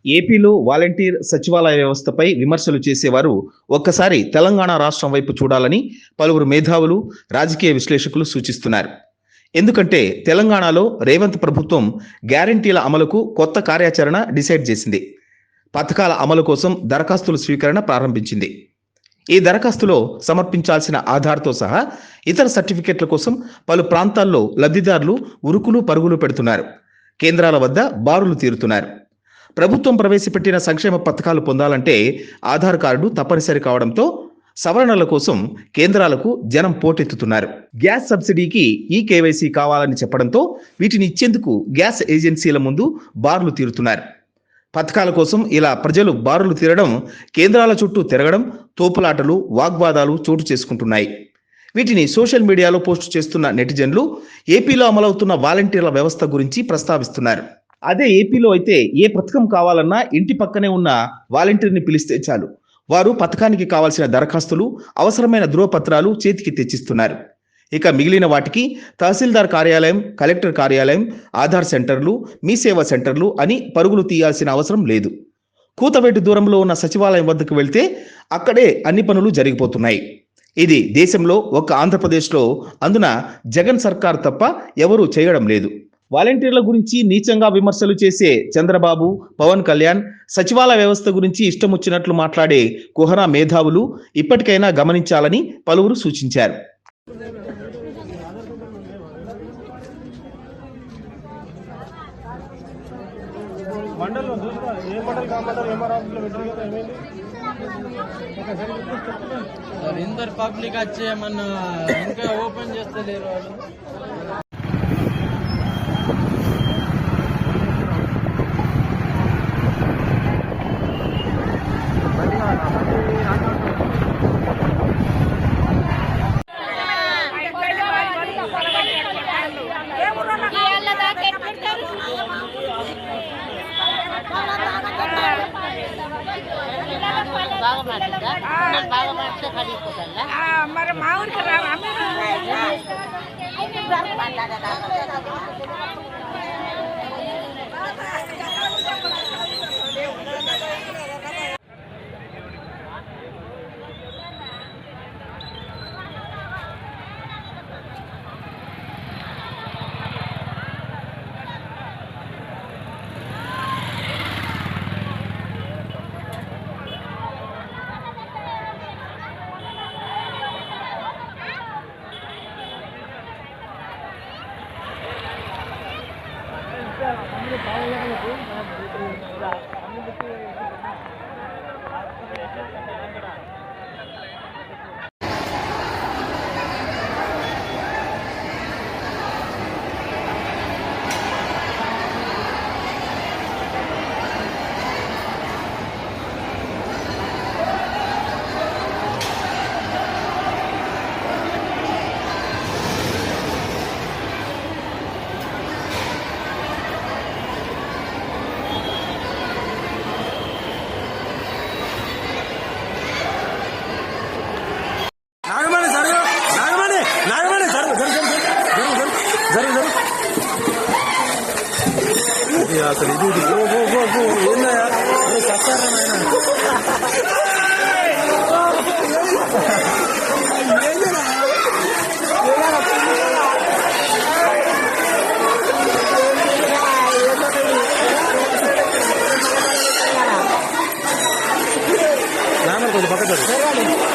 ఏపీలో వాలంటీర్ సచివాలయ వ్యవస్థపై విమర్శలు చేసేవారు ఒక్కసారి తెలంగాణ రాష్ట్రం వైపు చూడాలని పలువురు మేధావులు, రాజకీయ విశ్లేషకులు సూచిస్తున్నారు. ఎందుకంటే తెలంగాణలో రేవంత్ ప్రభుత్వం గ్యారంటీల అమలుకు కొత్త కార్యాచరణ డిసైడ్ చేసింది. పథకాల అమలు కోసం దరఖాస్తుల స్వీకరణ ప్రారంభించింది. ఈ దరఖాస్తులో సమర్పించాల్సిన ఆధార్తో సహా ఇతర సర్టిఫికెట్ల కోసం పలు ప్రాంతాల్లో లబ్ధిదారులు ఉరుకులు పరుగులు పెడుతున్నారు. కేంద్రాల వద్ద బారులు తీరుతున్నారు. ప్రభుత్వం ప్రవేశపెట్టిన సంక్షేమ పథకాలు పొందాలంటే ఆధార్ కార్డు తప్పనిసరి కావడంతో సవరణల కోసం కేంద్రాలకు జనం పోటెత్తుతున్నారు. గ్యాస్ సబ్సిడీకి ఈ కేవైసీ కావాలని చెప్పడంతో వీటిని ఇచ్చేందుకు గ్యాస్ ఏజెన్సీల ముందు బారులు తీరుతున్నారు. పథకాల కోసం ఇలా ప్రజలు బారులు తీరడం, కేంద్రాల చుట్టూ తిరగడం, తోపులాటలు, వాగ్వాదాలు చోటు చేసుకుంటున్నాయి. వీటిని సోషల్ మీడియాలో పోస్టు చేస్తున్న నెటిజన్లు ఏపీలో అమలవుతున్న వాలంటీర్ల వ్యవస్థ గురించి ప్రస్తావిస్తున్నారు. అదే ఏపీలో అయితే ఏ పథకం కావాలన్నా ఇంటి పక్కనే ఉన్న వాలంటీర్ని పిలిస్తే చాలు, వారు పథకానికి కావాల్సిన దరఖాస్తులు, అవసరమైన ధృవపత్రాలు చేతికి తెచ్చిస్తున్నారు. ఇక మిగిలిన వాటికి తహసీల్దార్ కార్యాలయం, కలెక్టర్ కార్యాలయం, ఆధార్ సెంటర్లు, మీ సేవా సెంటర్లు అని పరుగులు తీయాల్సిన అవసరం లేదు. కూతవేటు దూరంలో ఉన్న సచివాలయం వద్దకు వెళ్తే అక్కడే అన్ని పనులు జరిగిపోతున్నాయి. ఇది దేశంలో ఒక్క ఆంధ్రప్రదేశ్లో, అందున జగన్ సర్కార్ తప్ప ఎవరూ చేయడం లేదు. వాలంటీర్ల గురించి నీచంగా విమర్శలు చేసే చంద్రబాబు, పవన్ కళ్యాణ్, సచివాలయ వ్యవస్థ గురించి ఇష్టం వచ్చినట్లు మాట్లాడే కుహనా మేధావులు ఇప్పటికైనా గమనించాలని పలువురు సూచించారు. ఇందరు పబ్లిక్ వచ్చి ఏమన్నా ఇంకా ఓపెన్ చేస్తలేరు వాళ్ళు. మరి మా ఊరికి రా. అసలు ఇది ఏందయ్యా సస్తారా నాయన కొంచెం పక్కన